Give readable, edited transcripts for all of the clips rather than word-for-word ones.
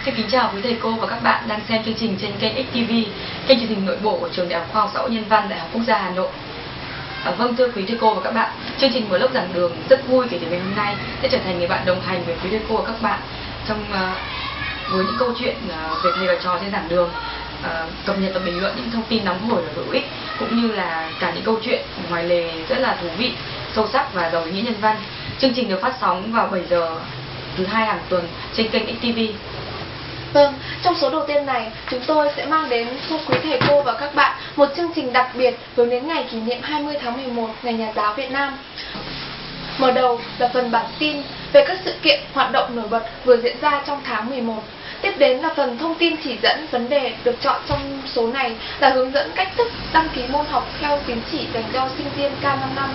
Xin kính chào quý thầy cô và các bạn đang xem chương trình trên kênh XTV, kênh truyền hình nội bộ của Trường Đại học Khoa học Xã hội Nhân văn Đại học Quốc gia Hà Nội. Vâng, thưa quý thầy cô và các bạn, chương trình Một lớp giảng đường rất vui kể từ ngày hôm nay sẽ trở thành người bạn đồng hành với quý thầy cô và các bạn với những câu chuyện về thầy và trò trên giảng đường, cập nhật và bình luận những thông tin nóng hổi và hữu ích, cũng như là cả những câu chuyện ngoài lề rất là thú vị, sâu sắc và giàu ý nghĩa nhân văn. Chương trình được phát sóng vào 7 giờ thứ hai hàng tuần trên kênh XTV. Vâng, trong số đầu tiên này, chúng tôi sẽ mang đến cho quý thầy cô và các bạn một chương trình đặc biệt hướng đến ngày kỷ niệm 20 tháng 11 Ngày Nhà giáo Việt Nam. Mở đầu là phần bản tin về các sự kiện, hoạt động nổi bật vừa diễn ra trong tháng 11. Tiếp đến là phần thông tin chỉ dẫn vấn đề được chọn trong số này là hướng dẫn cách thức đăng ký môn học theo tín chỉ dành cho sinh viên K5 năm.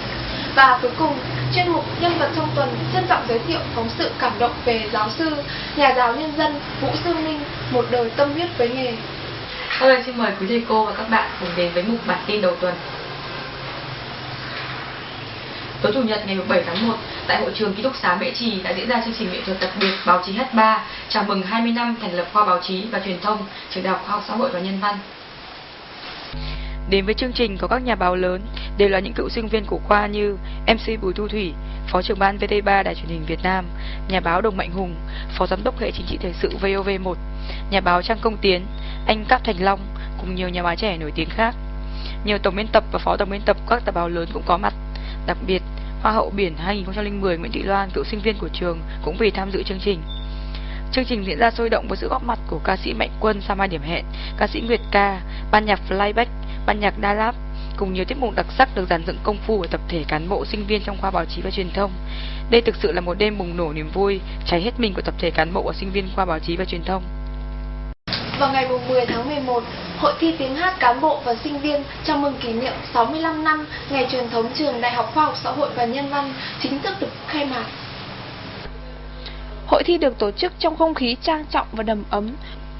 Và cuối cùng, chuyên mục Nhân vật trong tuần trân trọng giới thiệu phóng sự cảm động về giáo sư, nhà giáo nhân dân Vũ Dương Ninh, một đời tâm huyết với nghề. Xin mời quý thầy cô và các bạn cùng đến với mục bản tin đầu tuần. Tối Chủ nhật ngày 7 tháng 1, tại hội trường Ký túc xá Mễ Trì đã diễn ra chương trình nghệ thuật đặc biệt Báo chí H3 chào mừng 20 năm thành lập Khoa Báo chí và Truyền thông Trường Đại học Khoa học Xã hội và Nhân văn. Đến với chương trình có các nhà báo lớn, đều là những cựu sinh viên của khoa như MC Bùi Thu Thủy, Phó trưởng ban VT3 Đài Truyền hình Việt Nam, nhà báo Đồng Mạnh Hùng, Phó giám đốc hệ chính trị thời sự VOV1, nhà báo Trang Công Tiến, anh Cáp Thành Long, cùng nhiều nhà báo trẻ nổi tiếng khác. Nhiều tổng biên tập và phó tổng biên tập các tờ báo lớn cũng có mặt. Đặc biệt, Hoa hậu Biển 2010 Nguyễn Thị Loan, cựu sinh viên của trường, cũng về tham dự chương trình. Chương trình diễn ra sôi động với sự góp mặt của ca sĩ Mạnh Quân, Sao Mai Điểm Hẹn, ca sĩ Nguyệt Ca, ban nhạc Flyback, ban nhạc Đa Lab, cùng nhiều tiết mục đặc sắc được dàn dựng công phu của tập thể cán bộ sinh viên trong khoa báo chí và truyền thông. Đây thực sự là một đêm bùng nổ niềm vui, cháy hết mình của tập thể cán bộ và sinh viên khoa báo chí và truyền thông. Vào ngày 10 tháng 11, Hội thi tiếng hát cán bộ và sinh viên chào mừng kỷ niệm 65 năm Ngày truyền thống Trường Đại học Khoa học Xã hội và Nhân văn chính thức được khai mạc. Hội thi được tổ chức trong không khí trang trọng và đầm ấm.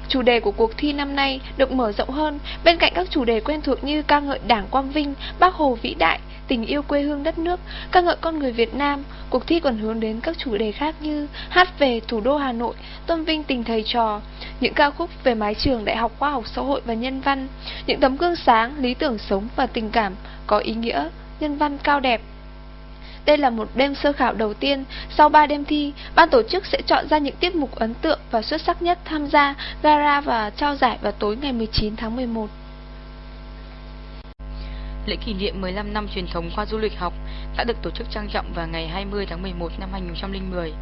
Chủ đề của cuộc thi năm nay được mở rộng hơn, bên cạnh các chủ đề quen thuộc như ca ngợi Đảng quang vinh, Bác Hồ vĩ đại, tình yêu quê hương đất nước, ca ngợi con người Việt Nam, cuộc thi còn hướng đến các chủ đề khác như hát về thủ đô Hà Nội, tôn vinh tình thầy trò, những ca khúc về mái trường Đại học Khoa học Xã hội và Nhân văn, những tấm gương sáng, lý tưởng sống và tình cảm có ý nghĩa nhân văn cao đẹp. Đây là một đêm sơ khảo đầu tiên. Sau 3 đêm thi, ban tổ chức sẽ chọn ra những tiết mục ấn tượng và xuất sắc nhất tham gia gala và trao giải vào tối ngày 19 tháng 11. Lễ kỷ niệm 15 năm truyền thống khoa du lịch học đã được tổ chức trang trọng vào ngày 20 tháng 11 năm 2010.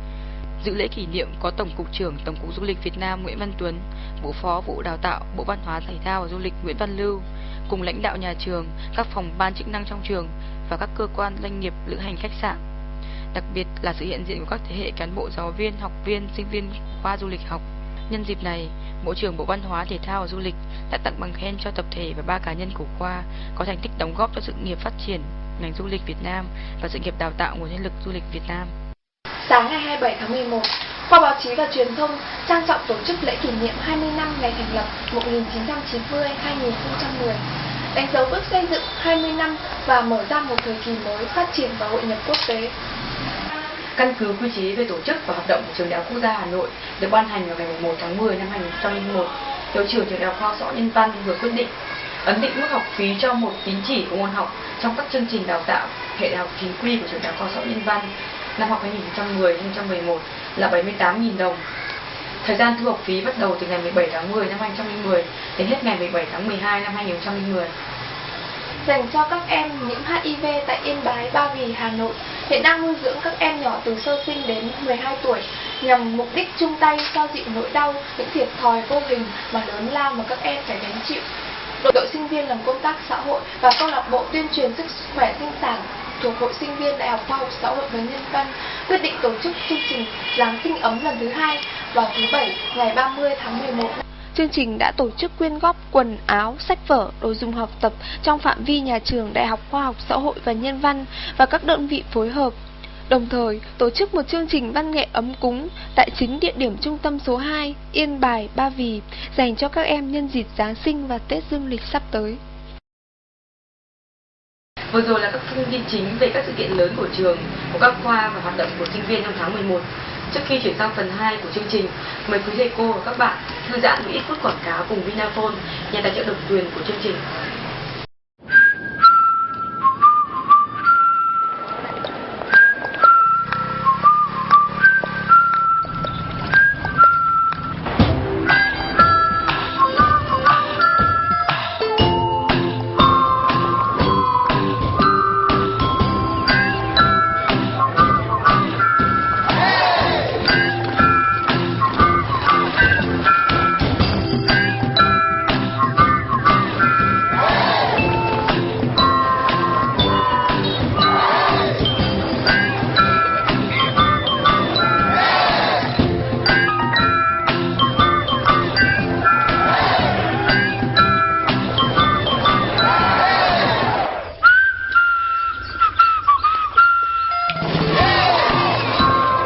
Dự lễ kỷ niệm có Tổng cục trưởng Tổng cục Du lịch Việt Nam Nguyễn Văn Tuấn, Vụ Phó Vụ Đào tạo Bộ Văn hóa Thể thao và Du lịch Nguyễn Văn Lưu, cùng lãnh đạo nhà trường, các phòng ban chức năng trong trường và các cơ quan doanh nghiệp lữ hành khách sạn. Đặc biệt là sự hiện diện của các thế hệ cán bộ giáo viên, học viên, sinh viên khoa du lịch học. Nhân dịp này, Bộ trưởng Bộ Văn hóa Thể thao và Du lịch đã tặng bằng khen cho tập thể và 3 cá nhân của khoa có thành tích đóng góp cho sự nghiệp phát triển ngành du lịch Việt Nam và sự nghiệp đào tạo nguồn nhân lực du lịch Việt Nam. Sáng ngày 27 tháng 11, Khoa Báo chí và Truyền thông trang trọng tổ chức lễ kỷ niệm 20 năm ngày thành lập 1990-2010, đánh dấu bước xây dựng 20 năm và mở ra một thời kỳ mới phát triển và hội nhập quốc tế. Căn cứ quy chế về tổ chức và hoạt động của Trường Đại học Quốc gia Hà Nội được ban hành vào ngày 1 tháng 10 năm 2001, Hiệu trưởng Trường Đại học Khoa học Xã hội Nhân văn vừa quyết định ấn định mức học phí cho một tín chỉ của môn học trong các chương trình đào tạo hệ đại học chính quy của Trường Đại học Khoa học Xã hội Nhân văn năm học 2010-2011 là 78.000 đồng. Thời gian thu học phí bắt đầu từ ngày 17 tháng 10 năm 2010 đến hết ngày 17 tháng 12 năm 2010. Dành cho các em nhiễm HIV tại Yên Bái, Ba Vì, Hà Nội, hiện đang nuôi dưỡng các em nhỏ từ sơ sinh đến 12 tuổi nhằm mục đích chung tay xoa dịu nỗi đau, những thiệt thòi vô hình mà lớn lao mà các em phải gánh chịu. Đội sinh viên làm công tác xã hội và câu lạc bộ tuyên truyền sức khỏe sinh sản thuộc Hội sinh viên Đại học Khoa học Xã hội và Nhân văn quyết định tổ chức chương trình Giáng sinh ấm lần thứ 2 vào thứ Bảy ngày 30 tháng 11. Chương trình đã tổ chức quyên góp quần áo, sách vở, đồ dùng học tập trong phạm vi nhà trường Đại học Khoa học Xã hội và Nhân văn và các đơn vị phối hợp. Đồng thời, tổ chức một chương trình văn nghệ ấm cúng tại chính địa điểm trung tâm số 2, Yên Bài, Ba Vì, dành cho các em nhân dịp Giáng sinh và Tết Dương lịch sắp tới. Vừa rồi là các thông tin chính về các sự kiện lớn của trường, của các khoa và hoạt động của sinh viên trong tháng 11. Trước khi chuyển sang phần 2 của chương trình, mời quý thầy cô và các bạn thư giãn với ít phút quảng cáo cùng Vinaphone, nhà tài trợ độc quyền của chương trình.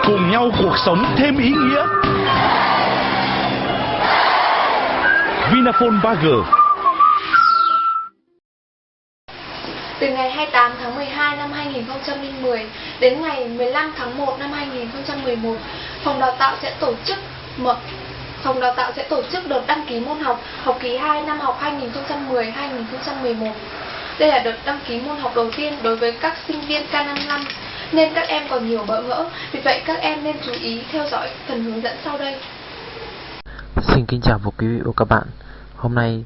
Cùng nhau cuộc sống thêm ý nghĩa. Vinaphone 3G. Từ ngày 28 tháng 12 năm 2010 đến ngày 15 tháng 1 năm 2011, Phòng Đào tạo sẽ tổ chức đợt đăng ký môn học học kỳ 2 năm học 2010-2011. Đây là đợt đăng ký môn học đầu tiên đối với các sinh viên K55, nên các em còn nhiều bỡ ngỡ, vì vậy các em nên chú ý theo dõi phần hướng dẫn sau đây. Xin kính chào quý vị và các bạn. Hôm nay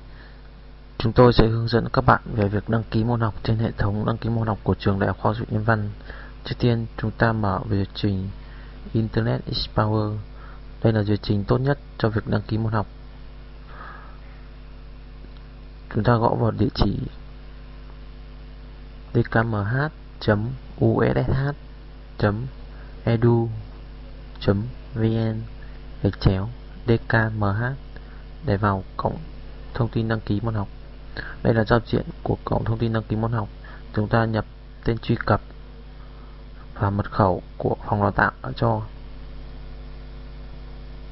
chúng tôi sẽ hướng dẫn các bạn về việc đăng ký môn học trên hệ thống đăng ký môn học của trường Đại học Khoa học Nhân văn. Trước tiên chúng ta mở về chương trình Internet Explorer. Đây là chương trình tốt nhất cho việc đăng ký môn học. Chúng ta gõ vào địa chỉ dkmh.ush.edu.vn/dkmh để vào cổng thông tin đăng ký môn học. Đây là giao diện của cổng thông tin đăng ký môn học. Chúng ta nhập tên truy cập và mật khẩu của phòng đào tạo đã cho.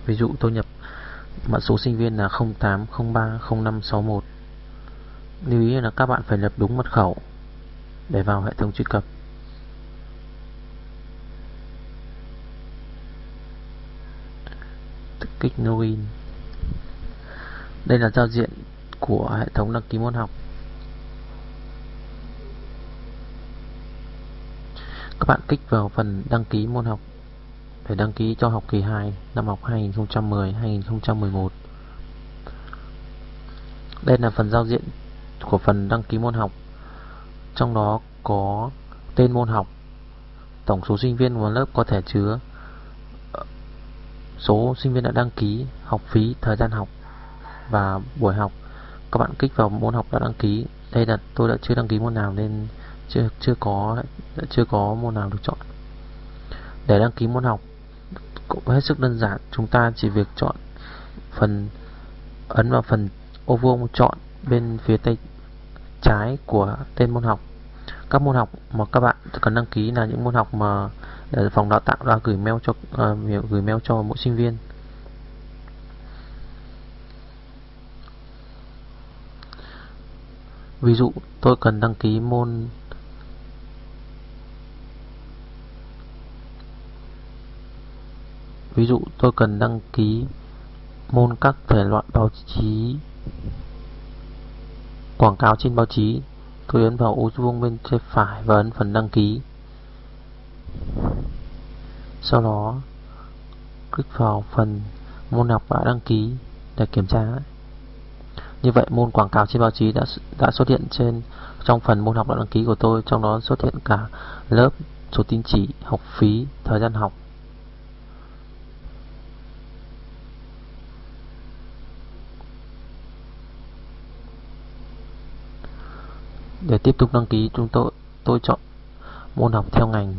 Ví dụ tôi nhập mã số sinh viên là 08030561. Lưu ý là các bạn phải nhập đúng mật khẩu để vào hệ thống truy cập. Kích login. Đây là giao diện của hệ thống đăng ký môn học. Các bạn kích vào phần đăng ký môn học để đăng ký cho học kỳ 2 năm học 2010-2011. Đây là phần giao diện của phần đăng ký môn học. Trong đó có tên môn học, tổng số sinh viên của lớp có thể chứa, số sinh viên đã đăng ký, học phí, thời gian học và buổi học. Các bạn kích vào môn học đã đăng ký. Đây là tôi đã chưa đăng ký môn nào nên chưa có môn nào được chọn. Để đăng ký môn học cũng hết sức đơn giản. Chúng ta chỉ việc ấn vào phần ô vuông chọn bên phía tay trái của tên môn học. Các môn học mà các bạn cần đăng ký là những môn học mà phòng đào tạo đã gửi mail cho mỗi sinh viên. Ví dụ tôi cần đăng ký môn các thể loại báo chí, quảng cáo trên báo chí. Tôi ấn vào ô vuông bên tay phải và ấn phần đăng ký. Sau đó click vào phần môn học đã đăng ký để kiểm tra. Như vậy môn quảng cáo trên báo chí đã xuất hiện trong phần môn học đã đăng ký của tôi. Trong đó xuất hiện cả lớp, số tín chỉ, học phí, thời gian học. Để tiếp tục đăng ký, tôi chọn môn học theo ngành.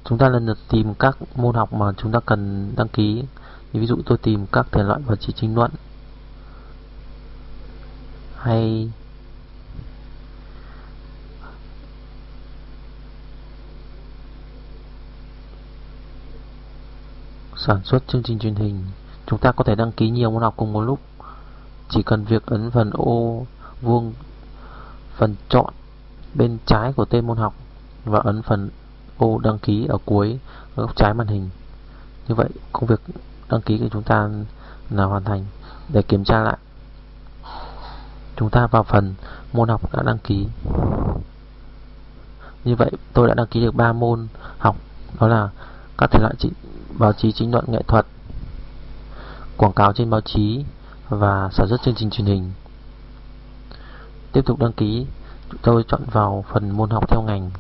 Chúng ta lần lượt tìm các môn học mà chúng ta cần đăng ký. Ví dụ tôi tìm các thể loại báo chí chính luận hay sản xuất chương trình truyền hình. Chúng ta có thể đăng ký nhiều môn học cùng một lúc. Chỉ cần việc ấn phần ô vuông, phần chọn bên trái của tên môn học và ấn phần ô đăng ký ở cuối góc trái màn hình. Như vậy công việc đăng ký của chúng ta là hoàn thành. Để kiểm tra lại, chúng ta vào phần môn học đã đăng ký. Như vậy tôi đã đăng ký được 3 môn học, đó là các thể loại báo chí chính luận nghệ thuật, quảng cáo trên báo chí và sản xuất chương trình truyền hình. Tiếp tục đăng ký, tôi chọn vào phần môn học theo ngành.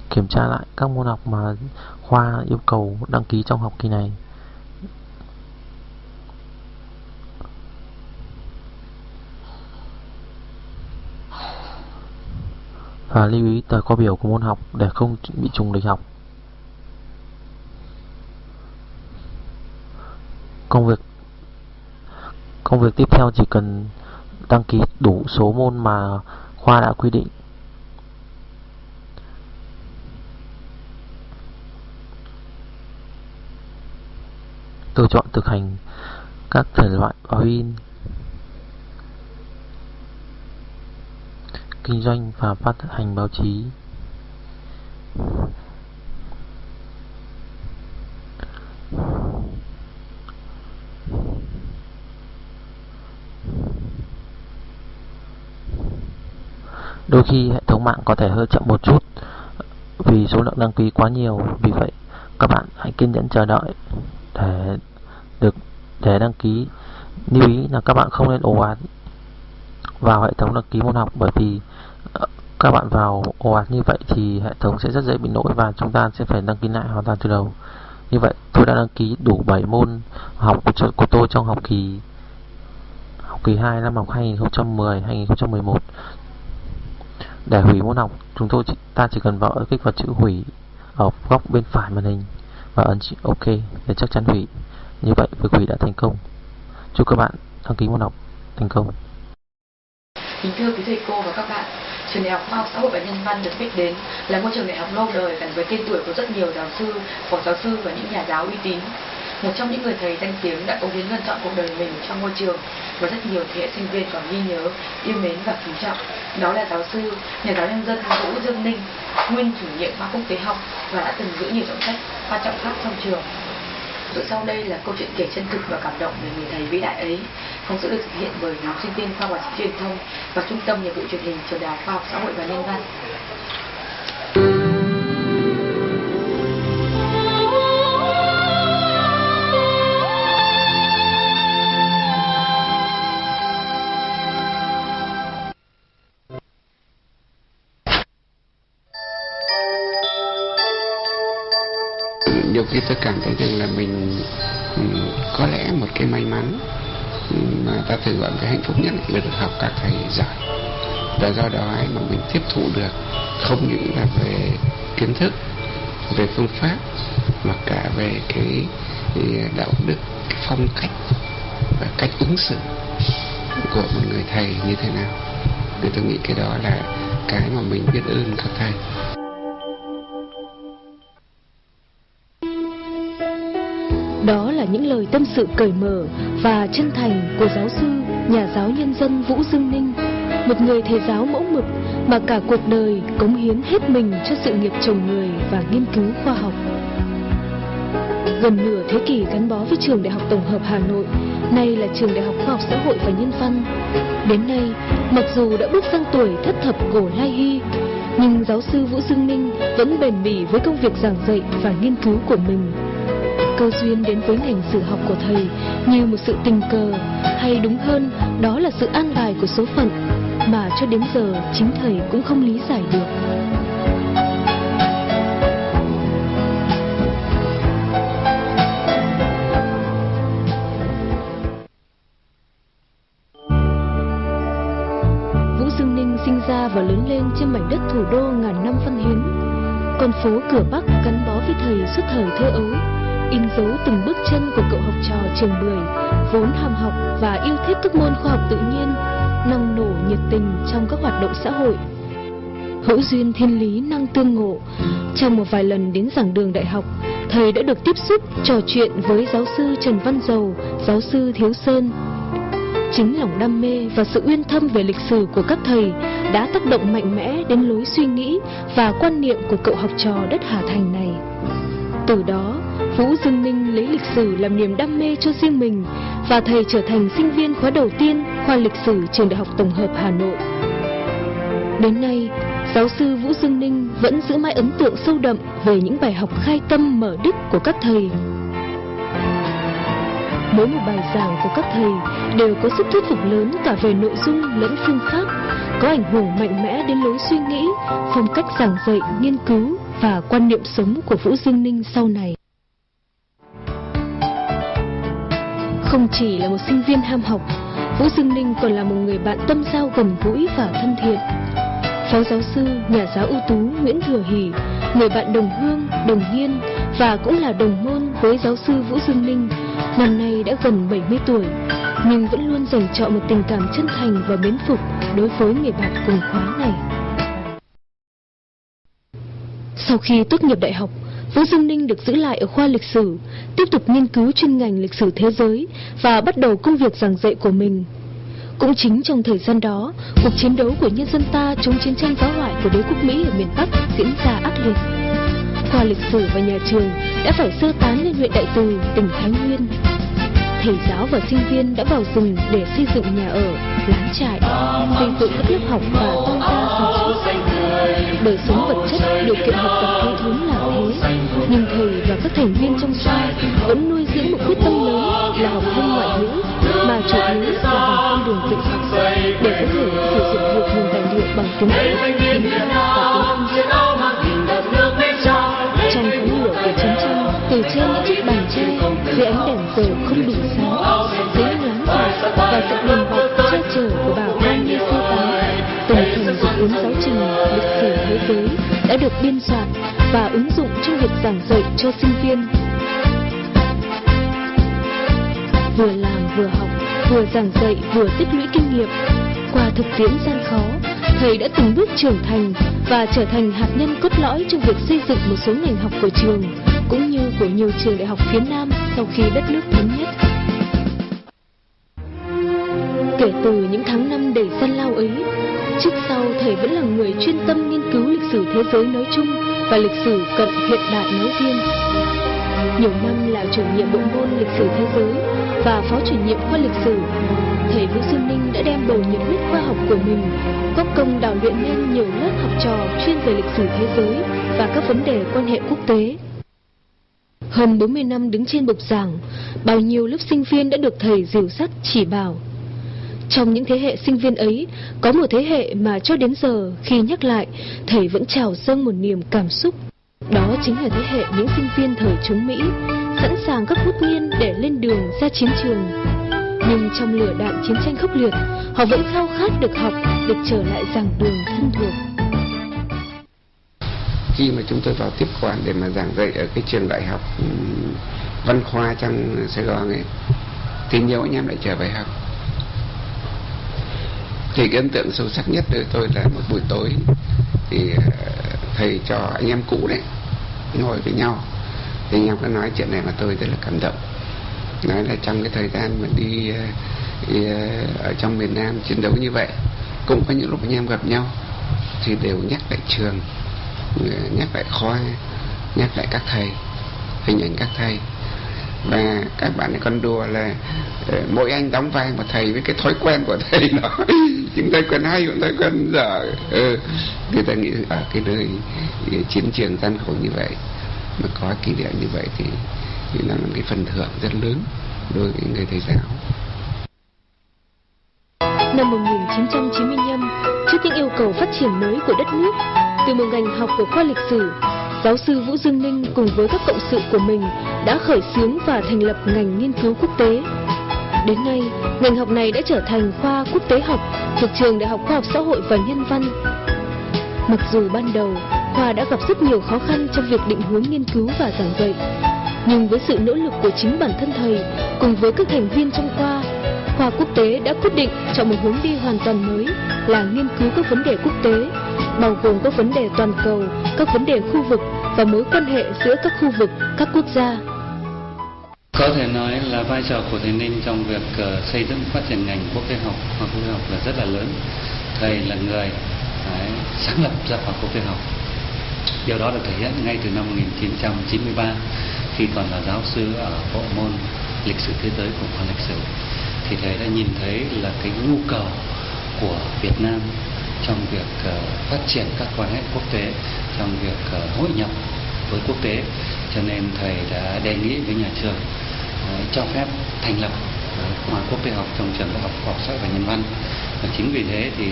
Kiểm tra lại các môn học mà khoa yêu cầu đăng ký trong học kỳ này. Và lưu ý tờ kho biểu của môn học để không bị trùng lịch học. Công việc tiếp theo chỉ cần đăng ký đủ số môn mà khoa đã quy định. Tôi chọn thực hành các thể loại báo in, kinh doanh và phát hành báo chí. Đôi khi hệ thống mạng có thể hơi chậm một chút vì số lượng đăng ký quá nhiều, vì vậy các bạn hãy kiên nhẫn chờ đợi để đăng ký. Lưu ý là các bạn không nên ồ ạt vào hệ thống đăng ký môn học, bởi vì các bạn vào ồ ạt như vậy thì hệ thống sẽ rất dễ bị lỗi và chúng ta sẽ phải đăng ký lại hoàn toàn từ đầu. Như vậy tôi đã đăng ký đủ 7 môn học của tôi trong học kỳ 2 năm học 2010-2011. Để hủy môn học, ta chỉ cần kích vào chữ hủy ở góc bên phải màn hình và ấn chữ OK để chắc chắn hủy. Như vậy việc hủy đã thành công. Chúc các bạn đăng ký môn học thành công. Kính thưa quý thầy cô và các bạn, trường Đại học Khoa học Xã hội và Nhân văn được biết đến là ngôi trường đại học lâu đời gắn với tên tuổi của rất nhiều giáo sư, phó giáo sư và những nhà giáo uy tín. Một trong những người thầy danh tiếng đã cống hiến gần trọn cuộc đời mình trong ngôi trường và rất nhiều thế hệ sinh viên còn ghi nhớ, yêu mến và kính trọng. Đó là giáo sư, nhà giáo nhân dân Vũ Dương Ninh, nguyên chủ nhiệm khoa quốc tế học và đã từng giữ nhiều trọng trách quan trọng khác trong trường. Rồi sau đây là câu chuyện kể chân thực và cảm động về người thầy vĩ đại ấy. Phóng sự được thực hiện bởi nhóm sinh viên khoa quản trị truyền thông và trung tâm nghiệp vụ truyền hình trường Đại học Khoa học Xã hội và Nhân văn. Nhiều khi tôi cảm thấy rằng là mình có lẽ một cái may mắn mà ta thường gọi cái hạnh phúc nhất là được học các thầy giỏi, và do đó mà mình tiếp thụ được không những là về kiến thức, về phương pháp, mà cả về cái đạo đức, cái phong cách và cách ứng xử của một người thầy như thế nào. Thì tôi nghĩ cái đó là cái mà mình biết ơn các thầy. Đó là những lời tâm sự cởi mở và chân thành của giáo sư, nhà giáo nhân dân Vũ Dương Ninh, một người thầy giáo mẫu mực mà cả cuộc đời cống hiến hết mình cho sự nghiệp trồng người và nghiên cứu khoa học. Gần nửa thế kỷ gắn bó với trường Đại học Tổng hợp Hà Nội, nay là trường Đại học Khoa học Xã hội và Nhân văn. Đến nay, mặc dù đã bước sang tuổi thất thập cổ lai hy, nhưng giáo sư Vũ Dương Ninh vẫn bền bỉ với công việc giảng dạy và nghiên cứu của mình. Cơ duyên đến với ngành sử học của thầy như một sự tình cờ, hay đúng hơn, đó là sự an bài của số phận mà cho đến giờ chính thầy cũng không lý giải được. Vũ Dương Ninh sinh ra và lớn lên trên mảnh đất thủ đô ngàn năm văn hiến. Con phố Cửa Bắc gắn bó với thầy suốt thời thơ ấu, in dấu từng bước chân của cậu học trò trường Bưởi, vốn ham học và yêu thích các môn khoa học tự nhiên, năng nổ nhiệt tình trong các hoạt động xã hội. hữu duyên thiên lý năng tương ngộ. Trong một vài lần đến giảng đường đại học, thầy đã được tiếp xúc trò chuyện với giáo sư Trần Văn Dầu, giáo sư Thiếu Sơn. Chính lòng đam mê và sự uyên thâm về lịch sử của các thầy đã tác động mạnh mẽ đến lối suy nghĩ và quan niệm của cậu học trò đất Hà Thành này. Từ đó, Vũ Dương Ninh lấy lịch sử làm niềm đam mê cho riêng mình và thầy trở thành sinh viên khóa đầu tiên khoa lịch sử trường Đại học Tổng hợp Hà Nội. Đến nay, giáo sư Vũ Dương Ninh vẫn giữ mãi ấn tượng sâu đậm về những bài học khai tâm mở đức của các thầy. Mỗi một bài giảng của các thầy đều có sức thuyết phục lớn cả về nội dung lẫn phương pháp, có ảnh hưởng mạnh mẽ đến lối suy nghĩ, phong cách giảng dạy, nghiên cứu và quan niệm sống của Vũ Dương Ninh sau này. Không chỉ là một sinh viên ham học, Vũ Dương Ninh còn là một người bạn tâm giao gần gũi và thân thiện. Phó giáo sư, nhà giáo ưu tú Nguyễn Thừa Hỷ, người bạn đồng hương, đồng niên và cũng là đồng môn với giáo sư Vũ Dương Ninh, năm nay đã gần 70 tuổi, nhưng vẫn luôn dành cho một tình cảm chân thành và mến phục đối với người bạn cùng khóa này. Sau khi tốt nghiệp đại học, Vũ Dương Ninh được giữ lại ở khoa lịch sử, tiếp tục nghiên cứu chuyên ngành lịch sử thế giới và bắt đầu công việc giảng dạy của mình. Cũng chính trong thời gian đó, cuộc chiến đấu của nhân dân ta chống chiến tranh phá hoại của đế quốc Mỹ ở miền Bắc diễn ra ác liệt. Khoa lịch sử và nhà trường đã phải sơ tán lên huyện Đại Từ, tỉnh Thái Nguyên. Thầy giáo và sinh viên đã vào rừng để xây dựng nhà ở, lán trại, xây dựng các lớp học và tăng gia sản xuất. Đời sống vật chất, điều kiện học tập thiếu thốn là thế, nhưng thầy và các thành viên trong khoa vẫn nuôi dưỡng một quyết tâm lớn là học thêm ngoại ngữ, mà chủ yếu là bằng con đường tự học để có thể sử dụng được nguồn tài liệu bằng tiếng Anh, tiếng Pháp và tiếng Anh. Trong khói lửa của chiến tranh, từ trên những chiếc bàn tre, dưới ánh đèn dầu không đủ sáng, dưới những lán cỏ và sự đùm bọc che chở của bà con đi sơ tán, từng phần dự cuốn giáo trình lịch sử thế giới đã được biên soạn và ứng dụng trong việc giảng dạy cho sinh viên. Vừa làm vừa học, vừa giảng dạy vừa tích lũy kinh nghiệm. Qua thực tiễn gian khó, thầy đã từng bước trưởng thành và trở thành hạt nhân cốt lõi trong việc xây dựng một số ngành học của trường, cũng như của nhiều trường đại học phía Nam sau khi đất nước thống nhất. Kể từ những tháng năm đầy gian lao ấy, trước sau thầy vẫn là người chuyên tâm nghiên cứu lịch sử thế giới nói chung và lịch sử cận hiện đại nói riêng. Nhiều năm là chủ nhiệm bộ môn lịch sử thế giới và phó chủ nhiệm khoa lịch sử, thầy Vũ Dương Ninh đã đem bầu nhiệt huyết khoa học của mình góp công đào luyện nên nhiều lớp học trò chuyên về lịch sử thế giới và các vấn đề quan hệ quốc tế. Hơn 40 năm đứng trên bục giảng, bao nhiêu lớp sinh viên đã được thầy dìu dắt chỉ bảo. Trong những thế hệ sinh viên ấy, có một thế hệ mà cho đến giờ khi nhắc lại, thầy vẫn trào dâng một niềm cảm xúc. Đó chính là thế hệ những sinh viên thời chống Mỹ, sẵn sàng các hút nghiên để lên đường ra chiến trường. Nhưng trong lửa đạn chiến tranh khốc liệt, họ vẫn khao khát được học, được trở lại giảng đường thân thuộc. Khi mà chúng tôi vào tiếp quản để mà giảng dạy ở cái trường đại học Văn Khoa trong Sài Gòn ấy, thì nhiều anh em lại trở về học. Thì cái ấn tượng sâu sắc nhất đối tôi là một buổi tối thì thầy cho anh em cũ đấy ngồi với nhau, thì anh em có nói chuyện này mà tôi rất là cảm động. Nói là trong cái thời gian mà đi ở trong miền Nam chiến đấu như vậy, cũng có những lúc anh em gặp nhau thì đều nhắc lại trường, nhắc lại khoa, nhắc lại các thầy, hình ảnh các thầy. Và các bạn ấy còn đùa là mỗi anh đóng vai một thầy với cái thói quen của thầy đó. Những thói quen hay, những thói quen dở. Người ta nghĩ ở cái nơi chiến trường gian khổ như vậy mà có kỷ niệm như vậy thì nó là một cái phần thưởng rất lớn đối với người thầy giáo. Năm 1995, trước những yêu cầu phát triển mới của đất nước, từ một ngành học của khoa lịch sử, giáo sư Vũ Dương Ninh cùng với các cộng sự của mình đã khởi xướng và thành lập ngành nghiên cứu quốc tế. Đến nay, ngành học này đã trở thành khoa quốc tế học thuộc trường Đại học Khoa học Xã hội và Nhân văn. Mặc dù ban đầu, khoa đã gặp rất nhiều khó khăn trong việc định hướng nghiên cứu và giảng dạy, nhưng với sự nỗ lực của chính bản thân thầy cùng với các thành viên trong khoa quốc tế đã quyết định chọn một hướng đi hoàn toàn mới là nghiên cứu các vấn đề quốc tế bao gồm các vấn đề toàn cầu, các vấn đề khu vực và mối quan hệ giữa các khu vực, các quốc gia. Có thể nói là vai trò của thầy Ninh trong việc xây dựng phát triển ngành quốc tế học, khoa học quốc tế học là rất là lớn. Thầy là người sáng lập ra khoa học quốc tế học. Điều đó được thể hiện ngay từ năm 1993 khi còn là giáo sư ở bộ môn lịch sử thế giới của khoa lịch sử. Thì thầy đã nhìn thấy là cái nhu cầu của Việt Nam trong việc phát triển các quan hệ quốc tế, trong việc hội nhập với quốc tế, cho nên thầy đã đề nghị với nhà trường cho phép thành lập khoa quốc tế học trong trường Đại học Khoa học Xã hội và Nhân văn. Và chính vì thế thì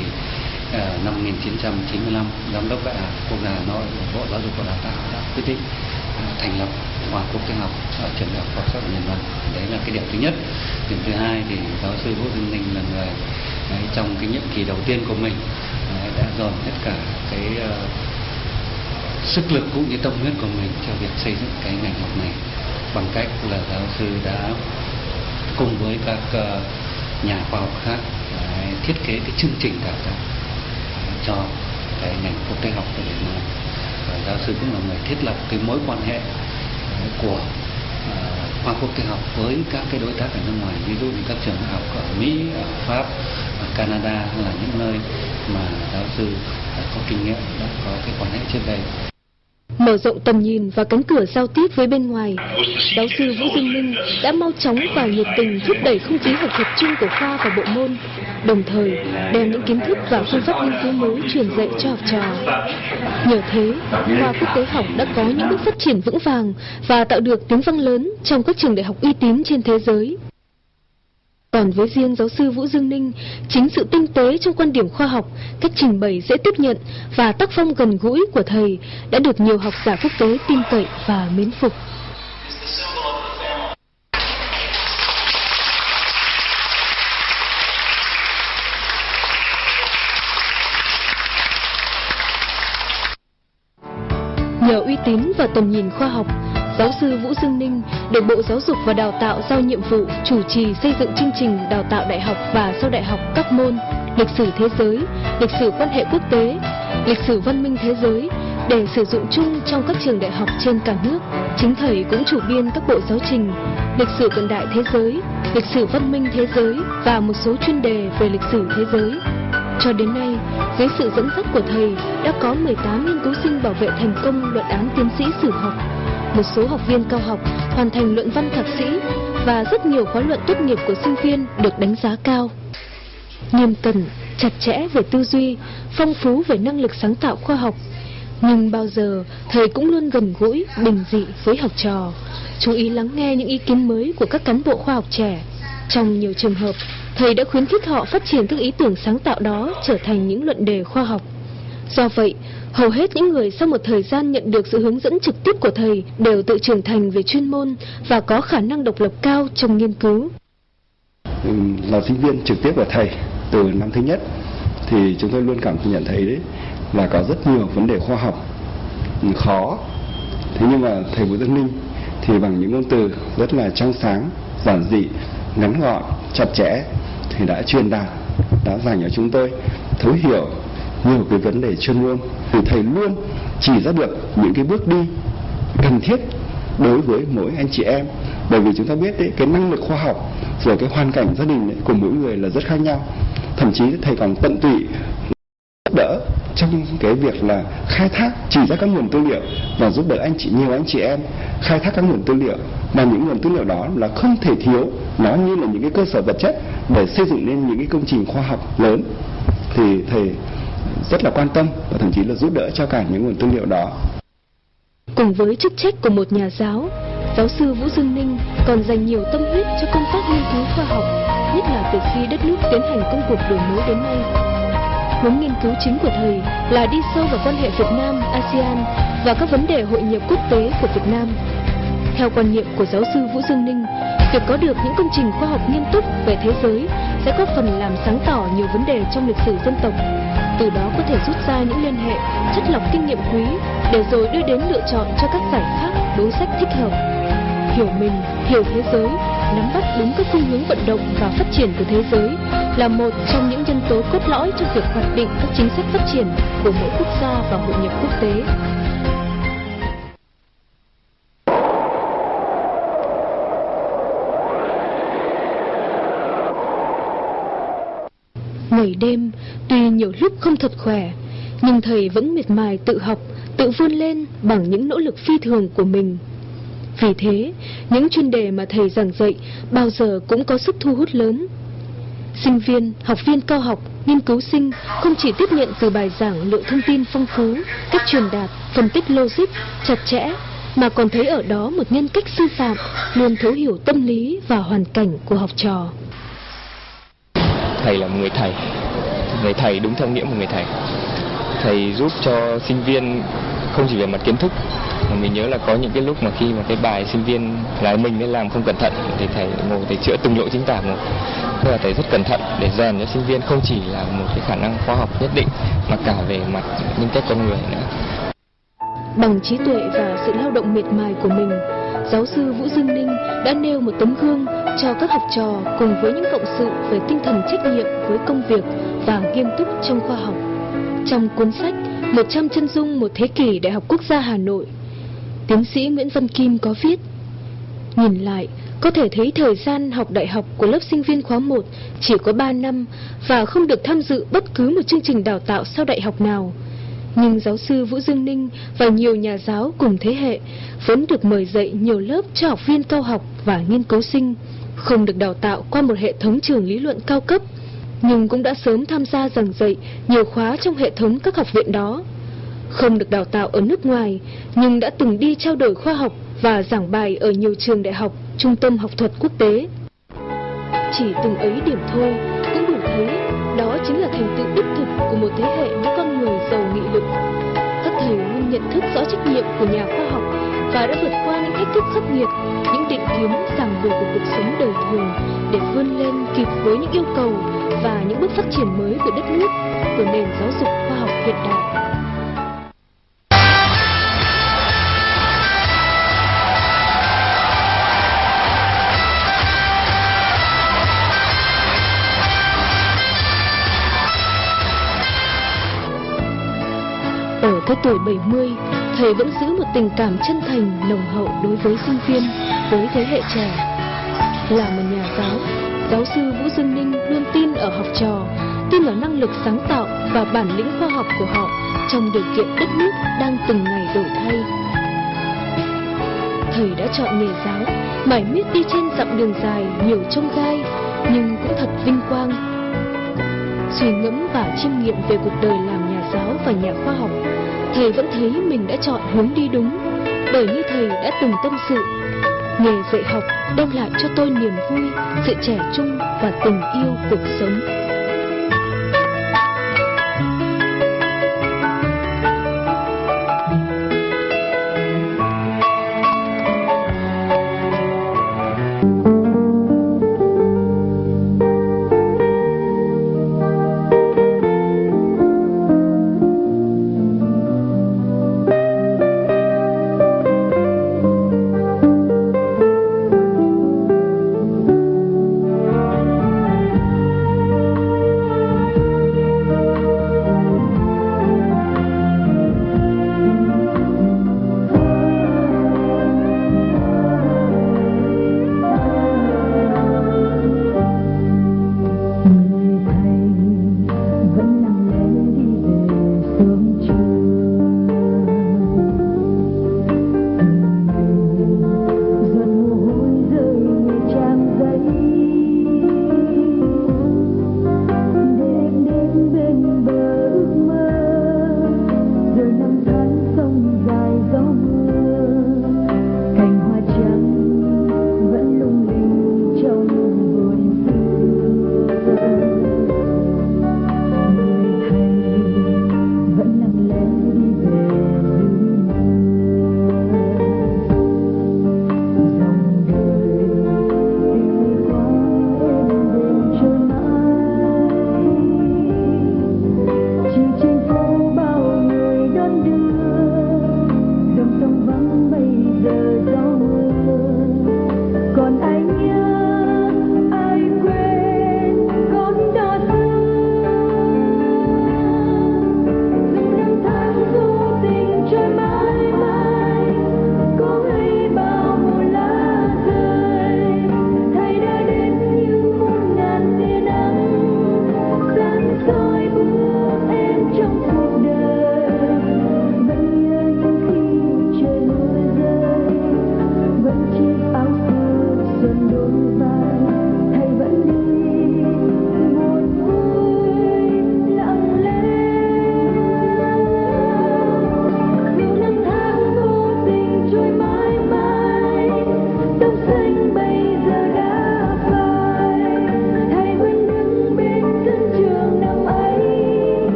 năm 1995, Giám đốc Đại học Quốc gia Hà Nội và Bộ Giáo dục và Đào tạo đã quyết định thành lập khoa quốc tế học ở trường Đại học Khoa học Xã hội và Nhân văn. Đấy là cái điểm thứ nhất. Điểm thứ hai thì giáo sư Vũ Dương Ninh là người trong cái nhiệm kỳ đầu tiên của mình đã dồn tất cả cái sức lực cũng như tâm huyết của mình cho việc xây dựng cái ngành học này, bằng cách là giáo sư đã cùng với các nhà khoa học khác thiết kế cái chương trình đào tạo cho cái ngành quốc tế học của Việt Nam. Và giáo sư cũng là người thiết lập cái mối quan hệ của khoa quốc tế học với các cái đối tác ở nước ngoài, ví dụ như các trường đại học ở Mỹ, ở Pháp, ở Canada, là những nơi mà giáo sư đã có kinh nghiệm, đã có cái quan hệ trước đây. Mở rộng tầm nhìn và cánh cửa giao tiếp với bên ngoài, giáo sư Vũ Dương Ninh đã mau chóng và nhiệt tình thúc đẩy không khí học thuật chung của khoa và bộ môn, đồng thời đem những kiến thức và phương pháp nghiên cứu mới truyền dạy cho học trò. Nhờ thế, khoa quốc tế học đã có những bước phát triển vững vàng và tạo được tiếng vang lớn trong các trường đại học uy tín trên thế giới. Còn với riêng giáo sư Vũ Dương Ninh, chính sự tinh tế trong quan điểm khoa học, cách trình bày dễ tiếp nhận và tác phong gần gũi của thầy đã được nhiều học giả quốc tế tin cậy và mến phục. Nhờ uy tín và tầm nhìn khoa học, giáo sư Vũ Dương Ninh được Bộ Giáo dục và Đào tạo giao nhiệm vụ chủ trì xây dựng chương trình đào tạo đại học và sau đại học các môn lịch sử thế giới, lịch sử quan hệ quốc tế, lịch sử văn minh thế giới để sử dụng chung trong các trường đại học trên cả nước. Chính thầy cũng chủ biên các bộ giáo trình lịch sử cận đại thế giới, lịch sử văn minh thế giới và một số chuyên đề về lịch sử thế giới. Cho đến nay, dưới sự dẫn dắt của thầy đã có 18 nghiên cứu sinh bảo vệ thành công luận án tiến sĩ sử học, một số học viên cao học hoàn thành luận văn thạc sĩ và rất nhiều khóa luận tốt nghiệp của sinh viên được đánh giá cao. Nghiêm cẩn, chặt chẽ về tư duy, phong phú về năng lực sáng tạo khoa học, nhưng bao giờ thầy cũng luôn gần gũi, bình dị với học trò, chú ý lắng nghe những ý kiến mới của các cán bộ khoa học trẻ. Trong nhiều trường hợp, thầy đã khuyến khích họ phát triển các ý tưởng sáng tạo đó trở thành những luận đề khoa học. Do vậy, hầu hết những người sau một thời gian nhận được sự hướng dẫn trực tiếp của thầy đều tự trưởng thành về chuyên môn và có khả năng độc lập cao trong nghiên cứu. Là sinh viên trực tiếp của thầy từ năm thứ nhất thì chúng tôi luôn cảm nhận thấy đấy là có rất nhiều vấn đề khoa học khó. Thế nhưng mà thầy Vũ Dương Ninh thì bằng những ngôn từ rất là trong sáng, giản dị, ngắn gọn, chặt chẽ thì đã truyền đạt, đã dành cho chúng tôi thấu hiểu nhiều cái vấn đề chuyên môn. Thì thầy luôn chỉ ra được những cái bước đi cần thiết đối với mỗi anh chị em, bởi vì chúng ta biết đấy, cái năng lực khoa học rồi cái hoàn cảnh gia đình đấy, của mỗi người là rất khác nhau. Thậm chí thầy còn tận tụy giúp đỡ trong cái việc là khai thác, chỉ ra các nguồn tư liệu và giúp đỡ nhiều anh chị em khai thác các nguồn tư liệu, mà những nguồn tư liệu đó là không thể thiếu, nó như là những cái cơ sở vật chất để xây dựng nên những cái công trình khoa học lớn. Thì thầy rất là quan tâm và thậm chí là giúp đỡ cho cả những nguồn tư liệu đó. Cùng với chức trách của một nhà giáo, giáo sư Vũ Dương Ninh còn dành nhiều tâm huyết cho công tác nghiên cứu khoa học, nhất là từ khi đất nước tiến hành công cuộc đổi mới đến nay. Hướng nghiên cứu chính của thầy là đi sâu vào quan hệ Việt Nam, ASEAN và các vấn đề hội nhập quốc tế của Việt Nam. Theo quan niệm của giáo sư Vũ Dương Ninh, việc có được những công trình khoa học nghiêm túc về thế giới sẽ góp phần làm sáng tỏ nhiều vấn đề trong lịch sử dân tộc. Từ đó có thể rút ra những liên hệ, chất lọc kinh nghiệm quý để rồi đưa đến lựa chọn cho các giải pháp, đối sách thích hợp. Hiểu mình, hiểu thế giới, nắm bắt đúng các xu hướng vận động và phát triển của thế giới là một trong những nhân tố cốt lõi trong việc hoạch định các chính sách phát triển của mỗi quốc gia và hội nhập quốc tế. Ngày đêm, tuy nhiều lúc không thật khỏe, nhưng thầy vẫn miệt mài tự học, tự vươn lên bằng những nỗ lực phi thường của mình. Vì thế, những chuyên đề mà thầy giảng dạy bao giờ cũng có sức thu hút lớn. Sinh viên, học viên cao học, nghiên cứu sinh không chỉ tiếp nhận từ bài giảng lượng thông tin phong phú, cách truyền đạt, phân tích logic, chặt chẽ, mà còn thấy ở đó một nhân cách sư phạm luôn thấu hiểu tâm lý và hoàn cảnh của học trò. Thầy là một người thầy đúng theo nghĩa một người thầy. Thầy giúp cho sinh viên không chỉ về mặt kiến thức, mà mình nhớ là có những cái lúc mà khi mà cái bài sinh viên là mình nên làm không cẩn thận thì thầy ngồi thầy chữa từng lỗi chính tả một. Tức là thầy rất cẩn thận để rèn cho sinh viên không chỉ là một cái khả năng khoa học nhất định mà cả về mặt nhân cách con người nữa. Bằng trí tuệ và sự lao động miệt mài của mình, giáo sư Vũ Dương Ninh đã nêu một tấm gương cho các học trò cùng với những cộng sự về tinh thần trách nhiệm với công việc và nghiêm túc trong khoa học. Trong cuốn sách 100 chân dung một thế kỷ Đại học Quốc gia Hà Nội, tiến sĩ Nguyễn Văn Kim có viết: nhìn lại, có thể thấy thời gian học đại học của lớp sinh viên khóa 1 chỉ có 3 năm và không được tham dự bất cứ một chương trình đào tạo sau đại học nào. Nhưng giáo sư Vũ Dương Ninh và nhiều nhà giáo cùng thế hệ vẫn được mời dạy nhiều lớp cho học viên cao học và nghiên cứu sinh, không được đào tạo qua một hệ thống trường lý luận cao cấp, nhưng cũng đã sớm tham gia giảng dạy nhiều khóa trong hệ thống các học viện đó. Không được đào tạo ở nước ngoài, nhưng đã từng đi trao đổi khoa học và giảng bài ở nhiều trường đại học, trung tâm học thuật quốc tế. Chỉ từng ấy điểm thôi cũng đủ thấy đó chính là thành tựu đích thực của một thế hệ những con người giàu nghị lực. Các thầy luôn nhận thức rõ trách nhiệm của nhà khoa học và đã vượt qua những thách thức khắc nghiệt, những định kiến ràng buộc của cuộc sống đời thường để vươn lên kịp với những yêu cầu và những bước phát triển mới của đất nước, của nền giáo dục khoa học hiện đại. Ở cái tuổi 70, thầy vẫn giữ một tình cảm chân thành, nồng hậu đối với sinh viên, với thế hệ trẻ. Là một nhà giáo, giáo sư Vũ Dương Ninh luôn tin ở học trò, tin vào năng lực sáng tạo và bản lĩnh khoa học của họ trong điều kiện đất nước đang từng ngày đổi thay. Thầy đã chọn nghề giáo, mải miết đi trên dặm đường dài nhiều chông gai, nhưng cũng thật vinh quang. Suy ngẫm và chiêm nghiệm về cuộc đời làm nhà giáo và nhà khoa học, thầy vẫn thấy mình đã chọn hướng đi đúng, bởi như thầy đã từng tâm sự, nghề dạy học đem lại cho tôi niềm vui, sự trẻ trung và tình yêu cuộc sống.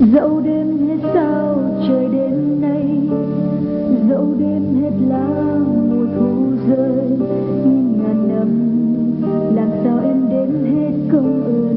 Dẫu đêm hết sao trời đêm nay, dẫu đêm hết lá mùa thu rơi, nghìn ngàn năm làm sao em đếm hết công ơn